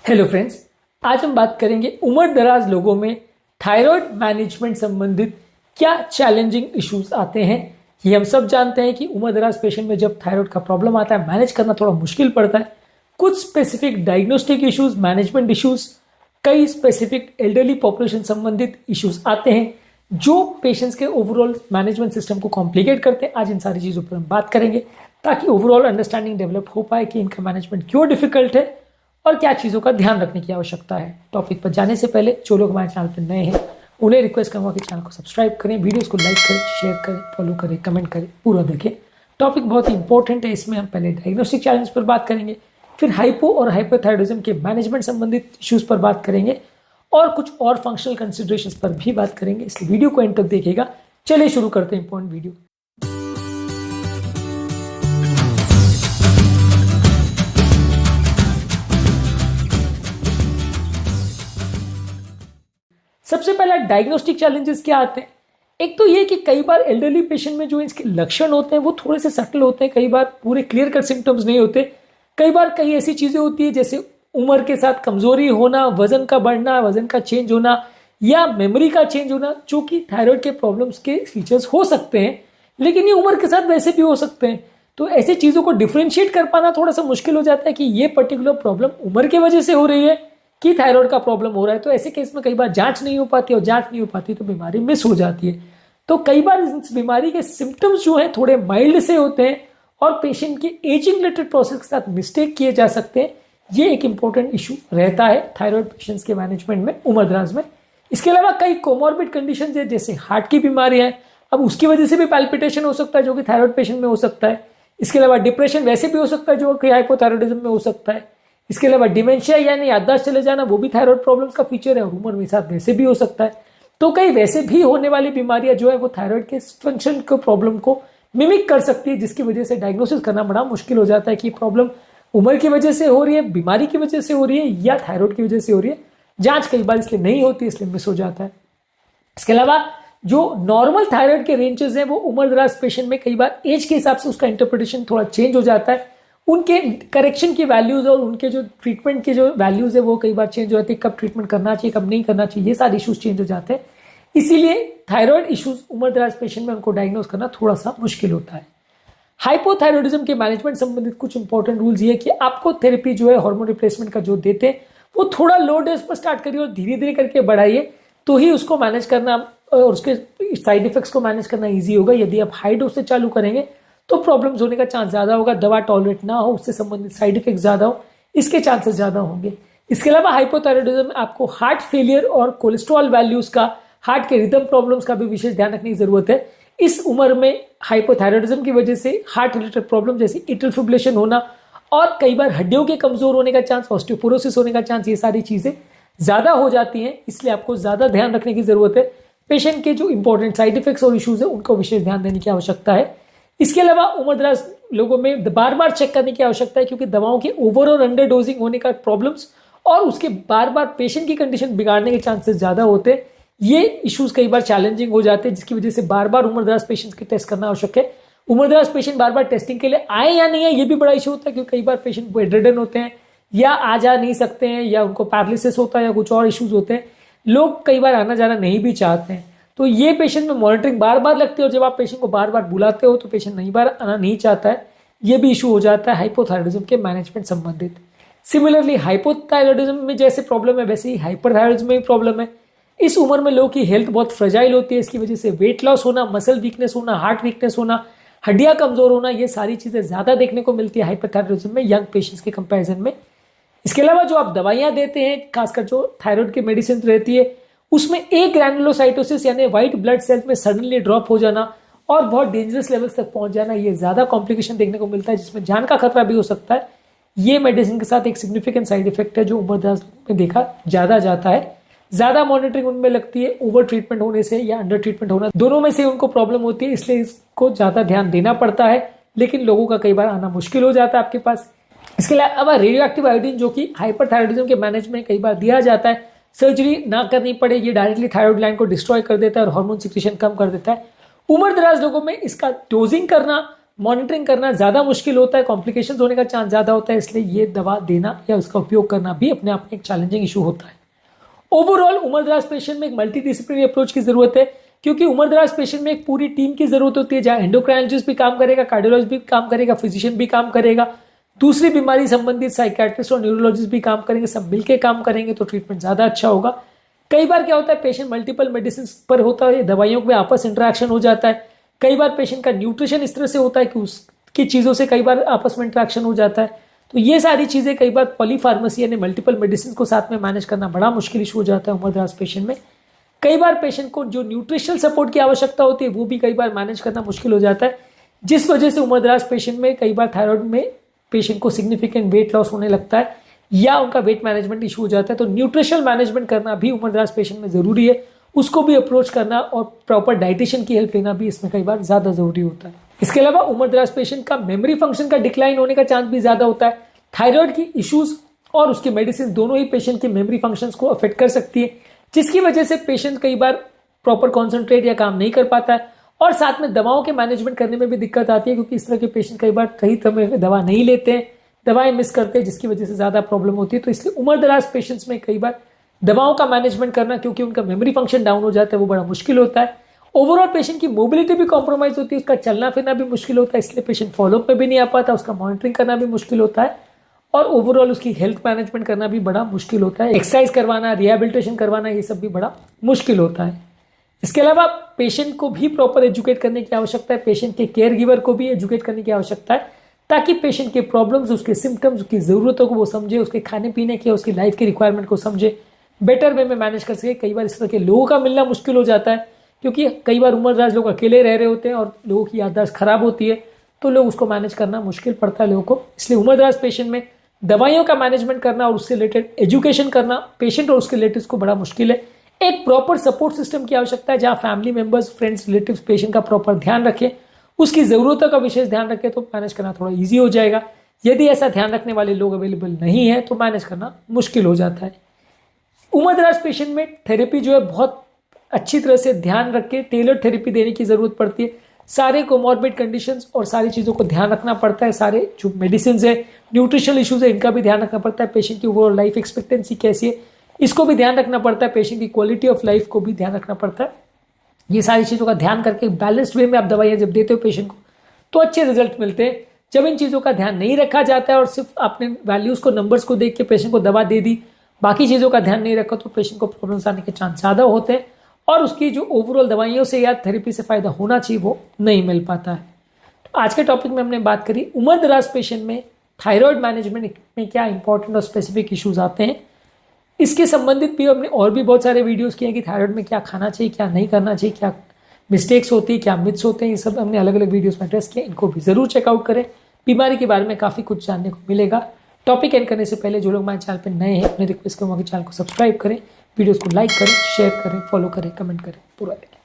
Hello friends, आज हम बात करेंगे उम्र दराज लोगों में थायराइड मैनेजमेंट संबंधित क्या चैलेंजिंग इश्यूज आते हैं। ये हम सब जानते हैं कि उम्र दराज पेशेंट में जब थायराइड का प्रॉब्लम आता है मैनेज करना थोड़ा मुश्किल पड़ता है। कुछ specific diagnostic issues, management issues, कई स्पेसिफिक एल्डरली पॉपुलेशन संबंधित इश्यूज आते हैं जो पेशेंट्स के ओवरऑल मैनेजमेंट सिस्टम को कॉम्प्लिकेट करते हैं। आज इन सारी चीज़ों पर हम बात करेंगे ताकि ओवरऑल अंडरस्टैंडिंग डेवलप हो पाए कि इनका मैनेजमेंट क्यों डिफिकल्ट है और क्या चीज़ों का ध्यान रखने की आवश्यकता है। टॉपिक पर जाने से पहले जो लोग हमारे चैनल पर नए हैं उन्हें रिक्वेस्ट करूँगा कि चैनल को सब्सक्राइब करें, वीडियोस को लाइक करें, शेयर करें, फॉलो करें, कमेंट करें, पूरा देखें। टॉपिक बहुत ही इंपॉर्टेंट है। इसमें हम पहले डायग्नोस्टिक चैलेंज पर बात करेंगे, फिर हाइपो और हाइपोथायराइडिज्म के मैनेजमेंट संबंधित इश्यूज पर बात करेंगे और कुछ और फंक्शनल कंसिडरेशंस पर भी बात करेंगे। इसलिए वीडियो को एंड तक देखिएगा। चलिए शुरू करते हैं इंपॉर्टेंट वीडियो। सबसे पहला डायग्नोस्टिक चैलेंजेस क्या आते हैं। एक तो ये कि कई बार एल्डरली पेशेंट में जो इसके लक्षण होते हैं वो थोड़े से सटल होते हैं, कई बार पूरे क्लियर कट सिम्टम्स नहीं होते। कई बार कई ऐसी चीजें होती है जैसे उम्र के साथ कमजोरी होना, वजन का बढ़ना, वजन का चेंज होना या मेमोरी का चेंज होना, जो कि थायराइड के प्रॉब्लम्स के फीचर्स हो सकते हैं, लेकिन ये उम्र के साथ वैसे भी हो सकते हैं। तो ऐसी चीजों को डिफ्रेंशिएट कर पाना थोड़ा सा मुश्किल हो जाता है कि ये पर्टिकुलर प्रॉब्लम उम्र की वजह से हो रही है कि थायराइड का प्रॉब्लम हो रहा है। तो ऐसे केस में कई बार जांच नहीं हो पाती और जांच नहीं हो पाती तो बीमारी मिस हो जाती है। तो कई बार इस बीमारी के सिम्टम्स जो हैं थोड़े माइल्ड से होते हैं और पेशेंट की एजिंग रिलेटेड प्रोसेस के साथ मिस्टेक किए जा सकते हैं। ये एक इंपॉर्टेंट इशू रहता है थायराइड पेशेंट्स के मैनेजमेंट में उम्र दराज में। इसके अलावा कई कोमॉर्बिड कंडीशंस है जैसे हार्ट की बीमारी है, अब उसकी वजह से भी पैल्पिटेशन हो सकता है जो कि थायराइड पेशेंट में हो सकता है। इसके अलावा डिप्रेशन वैसे भी हो सकता है जो कि हाइपोथायराइडिज्म में हो सकता है। इसके अलावा डिमेंशिया यानी याददाश्त चले जाना वो भी थायराइड प्रॉब्लम्स का फीचर है और उम्र में साथ वैसे भी हो सकता है। तो कई वैसे भी होने वाली बीमारियां जो है वो थायराइड के फंक्शन को प्रॉब्लम को मिमिक कर सकती है, जिसकी वजह से डायग्नोसिस करना बड़ा मुश्किल हो जाता है कि प्रॉब्लम उम्र की वजह से हो रही है, बीमारी की वजह से हो रही है या थायराइड की वजह से हो रही है। जांच कई बार इसलिए नहीं होती, इसलिए मिस हो जाता है। इसके अलावा जो नॉर्मल थायराइड के रेंजेस हैं वो उम्र दराज पेशेंट में कई बार एज के हिसाब से उसका इंटरप्रिटेशन थोड़ा चेंज हो जाता है। उनके करेक्शन की वैल्यूज और उनके जो ट्रीटमेंट के जो वैल्यूज है वो कई बार चेंज हो जाती है। कब ट्रीटमेंट करना चाहिए, कब नहीं करना चाहिए, ये सारे इश्यूज चेंज हो जाते हैं। इसीलिए थायराइड इश्यूज उम्र दराज पेशेंट में उनको डायग्नोज करना थोड़ा सा मुश्किल होता है। हाइपोथायराइडिज्म के मैनेजमेंट संबंधित कुछ इंपॉर्टेंट रूल्स ये कि आपको थेरेपी जो है हार्मोन रिप्लेसमेंट का जो देते हैं वो थोड़ा लो डोज पर स्टार्ट करिए और धीरे धीरे करके बढ़ाइए, तो ही उसको मैनेज करना और उसके साइड इफेक्ट्स को मैनेज करना ईजी होगा। यदि आप हाई डोज से चालू करेंगे तो प्रॉब्लम्स होने का चांस ज्यादा होगा, दवा टॉलरेट ना हो, उससे संबंधित साइड इफेक्ट ज्यादा हो, इसके चांसेस ज्यादा होंगे। इसके अलावा हाइपोथायराइडिज्म में आपको हार्ट फेलियर और कोलेस्ट्रॉल वैल्यूज का, हार्ट के रिदम प्रॉब्लम्स का भी विशेष ध्यान रखने की जरूरत है। इस उम्र में हाइपोथायराइडिज्म की वजह से हार्ट रिलेटेड प्रॉब्लम जैसे एट्रियल फिब्रिलेशन होना और कई बार हड्डियों के कमजोर होने का चांस, ऑस्टियोपोरोसिस होने का चांस, ये सारी चीजें ज्यादा हो जाती हैं। इसलिए आपको ज्यादा ध्यान रखने की जरूरत है। पेशेंट के जो इंपॉर्टेंट साइड इफेक्ट्स और इश्यूज है उनको विशेष ध्यान देने की आवश्यकता है। इसके अलावा उम्र दराज लोगों में बार बार चेक करने की आवश्यकता है क्योंकि दवाओं के ओवर और अंडर डोजिंग होने का प्रॉब्लम्स और उसके बार बार पेशेंट की कंडीशन बिगाड़ने के चांसेस ज्यादा होते हैं। ये इश्यूज कई बार चैलेंजिंग हो जाते हैं जिसकी वजह से बार बार उम्र दराज पेशेंट्स के टेस्ट करना आवश्यक है। उम्र दराज पेशेंट बार बार टेस्टिंग के लिए आए या नहीं है ये भी बड़ा इशू होता है क्योंकि कई बार पेशेंट बेडरिडन होते हैं या आ जा नहीं सकते हैं या उनको पैरालिसिस होता है या कुछ और इश्यूज होते हैं। लोग कई बार आना जाना नहीं भी चाहते हैं, तो ये पेशेंट में मॉनिटरिंग बार बार लगती है और जब आप पेशेंट को बार बार बुलाते हो तो पेशेंट नहीं बार आना नहीं चाहता है। ये भी इशू हो जाता है हाइपोथायराइडिज्म के मैनेजमेंट संबंधित। सिमिलरली हाइपोथायराइडिज्म में जैसे प्रॉब्लम है वैसे ही हाइपरथायराइडिज्म में भी प्रॉब्लम है। इस उम्र में लोगों की हेल्थ बहुत फ्रेजाइल होती है, इसकी वजह से वेट लॉस होना, मसल वीकनेस होना, हार्ट वीकनेस होना, हड्डियां कमजोर होना, ये सारी चीजें ज्यादा देखने को मिलती है हाइपोथायराइडिज्म में यंग पेशेंट्स के कंपैरिजन में। इसके अलावा जो आप दवाइयां देते हैं, खासकर जो थायराइड की मेडिसिन रहती है उसमें एक ग्रैनुलोसाइटोसिस यानी व्हाइट ब्लड सेल्स में सडनली ड्रॉप हो जाना और बहुत डेंजरस लेवल्स तक पहुंच जाना, ये ज्यादा कॉम्प्लिकेशन देखने को मिलता है जिसमें जान का खतरा भी हो सकता है। ये मेडिसिन के साथ एक सिग्निफिकेंट साइड इफेक्ट है जो उम्र दराज में देखा ज्यादा जाता है। ज्यादा मॉनिटरिंग उनमें लगती है, ओवर ट्रीटमेंट होने से या अंडर ट्रीटमेंट होना, दोनों में से उनको प्रॉब्लम होती है, इसलिए इसको ज्यादा ध्यान देना पड़ता है। लेकिन लोगों का कई बार आना मुश्किल हो जाता है आपके पास। इसके अलावा रेडियो एक्टिव आयोडीन जो कि हाइपरथायराइडिज्म के मैनेज में कई बार दिया जाता है, सर्जरी ना करनी पड़े, ये डायरेक्टली थायराइड ग्लैंड को डिस्ट्रॉय कर देता है और हार्मोन सिक्रीशन कम कर देता है। उम्र दराज लोगों में इसका डोजिंग करना मॉनिटरिंग करना ज़्यादा मुश्किल होता है, कॉम्प्लिकेशंस होने का चांस ज़्यादा होता है, इसलिए ये दवा देना या उसका उपयोग करना भी अपने आप में एक चैलेंजिंग इशू होता है। ओवरऑल उम्रदराज पेशेंट में एक मल्टीडिसिप्लिनरी अप्रोच की जरूरत है, क्योंकि उम्रदराज पेशेंट में एक पूरी टीम की जरूरत होती है, जहां एंडोक्राइनोलॉजिस्ट भी काम करेगा, कार्डियोलॉजिस्ट भी काम करेगा, फिजिशियन भी काम करेगा, दूसरी बीमारी संबंधित साइकियाट्रिस्ट और न्यूरोलॉजिस्ट भी काम करेंगे, सब मिलकर काम करेंगे तो ट्रीटमेंट ज्यादा अच्छा होगा। कई बार क्या होता है, पेशेंट मल्टीपल मेडिसिन पर होता है, दवाइयों में आपस इंटरेक्शन हो जाता है। कई बार पेशेंट का न्यूट्रिशन इस तरह से होता है कि उसकी चीजों से कई बार आपस में इंटरेक्शन हो जाता है। तो ये सारी चीजें कई बार पॉलीफार्मेसी यानी मल्टीपल मेडिसिन को साथ में मैनेज करना बड़ा मुश्किल इशू हो जाता है उम्रदराज पेशेंट में। कई बार पेशेंट को जो न्यूट्रिशनल सपोर्ट की आवश्यकता होती है वो भी कई बार मैनेज करना मुश्किल हो जाता है, जिस वजह से उम्रदराज पेशेंट में कई बार थायराइड में पेशेंट को सिग्निफिकेंट वेट लॉस होने लगता है या उनका वेट मैनेजमेंट इशू हो जाता है। तो न्यूट्रिशनल मैनेजमेंट करना भी उम्रदराज पेशेंट में जरूरी है, उसको भी अप्रोच करना और प्रॉपर डाइटिशियन की हेल्प लेना भी इसमें कई बार ज्यादा जरूरी होता है। इसके अलावा उम्रदराज पेशेंट का मेमोरी फंक्शन का डिक्लाइन होने का चांस भी ज्यादा होता है। थायराइड की इश्यूज और उसकी मेडिसिन दोनों ही पेशेंट के मेमोरी फंक्शंस को अफेक्ट कर सकती है, जिसकी वजह से पेशेंट कई बार प्रॉपर कॉन्सेंट्रेट या काम नहीं कर पाता है और साथ में दवाओं के मैनेजमेंट करने में भी दिक्कत आती है, क्योंकि इस तरह के पेशेंट कई बार सही समय में दवा नहीं लेते हैं, दवाएं मिस करते हैं, जिसकी वजह से ज्यादा प्रॉब्लम होती है। तो इसलिए उम्रदराज पेशेंट्स में कई बार दवाओं का मैनेजमेंट करना, क्योंकि उनका मेमोरी फंक्शन डाउन हो जाता है, वो बड़ा मुश्किल होता है। ओवरऑल पेशेंट की मोबिलिटी भी कॉम्प्रोमाइज होती है, उसका चलना फिरना भी मुश्किल होता है, इसलिए पेशेंट फॉलोअप में भी नहीं आ पाता, उसका मॉनिटरिंग करना भी मुश्किल होता है और ओवरऑल उसकी हेल्थ मैनेजमेंट करना भी बड़ा मुश्किल होता है। एक्सरसाइज करवाना, रिहेबिलिटेशन करवाना, ये सब भी बड़ा मुश्किल होता है। इसके अलावा पेशेंट को भी प्रॉपर एजुकेट करने की आवश्यकता है, पेशेंट के केयर गिवर को भी एजुकेट करने की आवश्यकता है, ताकि पेशेंट के प्रॉब्लम्स, उसके सिम्टम्स, उसकी जरूरतों को वो समझे, उसके खाने पीने के, उसकी लाइफ की रिक्वायरमेंट को समझे, बेटर वे में मैनेज कर सके। कई बार इस तरह के लोगों का मिलना मुश्किल हो जाता है, क्योंकि कई बार उम्रदराज लोग अकेले रह रहे होते हैं और लोगों की याददाश्त खराब होती है, तो लोग उसको मैनेज करना मुश्किल पड़ता है लोगों को। इसलिए उम्रदराज पेशेंट में दवाइयों का मैनेजमेंट करना और उससे रिलेटेड एजुकेशन करना पेशेंट और उसके रिलेटिव्स को बड़ा मुश्किल है। एक प्रॉपर सपोर्ट सिस्टम की आवश्यकता है, जहां family members, friends, relatives patient का प्रॉपर ध्यान रखें, उसकी जरूरतों का विशेष ध्यान रखें, तो मैनेज करना थोड़ा ईजी हो जाएगा। यदि ऐसा ध्यान रखने वाले लोग अवेलेबल नहीं है तो मैनेज करना मुश्किल हो जाता है। उम्रदराज पेशेंट में थेरेपी जो है बहुत अच्छी तरह से ध्यान रख के टेलर थेरेपी देने की जरूरत पड़ती है। सारे कोमॉर्बिड कंडीशंस और सारी चीज़ों को ध्यान रखना पड़ता है, सारे जो मेडिसिन है, न्यूट्रिशनल इश्यूज है, इनका भी ध्यान रखना पड़ता है, पेशेंट की ओवरऑल लाइफ एक्सपेक्टेंसी कैसी है इसको भी ध्यान रखना पड़ता है, पेशेंट की क्वालिटी ऑफ लाइफ को भी ध्यान रखना पड़ता है। ये सारी चीज़ों का ध्यान करके बैलेंस्ड वे में आप दवाइयाँ जब देते हो पेशेंट को तो अच्छे रिजल्ट मिलते हैं। जब इन चीज़ों का ध्यान नहीं रखा जाता है और सिर्फ आपने वैल्यूज़ को, नंबर्स को देख के पेशेंट को दवा दे दी, बाकी चीज़ों का ध्यान नहीं रखा, तो पेशेंट को प्रॉब्लम्स आने के चांस ज़्यादा होते हैं और उसकी जो ओवरऑल दवाइयों से या थेरेपी से फ़ायदा होना चाहिए वो नहीं मिल पाता है। तो आज के टॉपिक में हमने बात करी उम्रदराज पेशेंट में थायराइड मैनेजमेंट में क्या इंपॉर्टेंट और स्पेसिफिक इश्यूज आते हैं। इसके संबंधित भी हमने और भी बहुत सारे वीडियोस किए हैं कि थायराइड में क्या खाना चाहिए, क्या नहीं करना चाहिए, क्या मिस्टेक्स होती है, क्या मिथ्स होते हैं, ये सब हमने अलग अलग वीडियोस में एड्रेस किए। इनको भी जरूर चेकआउट करें, बीमारी के बारे में काफ़ी कुछ जानने को मिलेगा। टॉपिक एंड करने से पहले जो लोग हमारे चैनल पर नए हैं, अपने रिक्वेस्ट करूँगा कि चैनल को सब्सक्राइब करें, वीडियोज़ को लाइक करें, शेयर करें, फॉलो करें, कमेंट करें, पूरा देखें।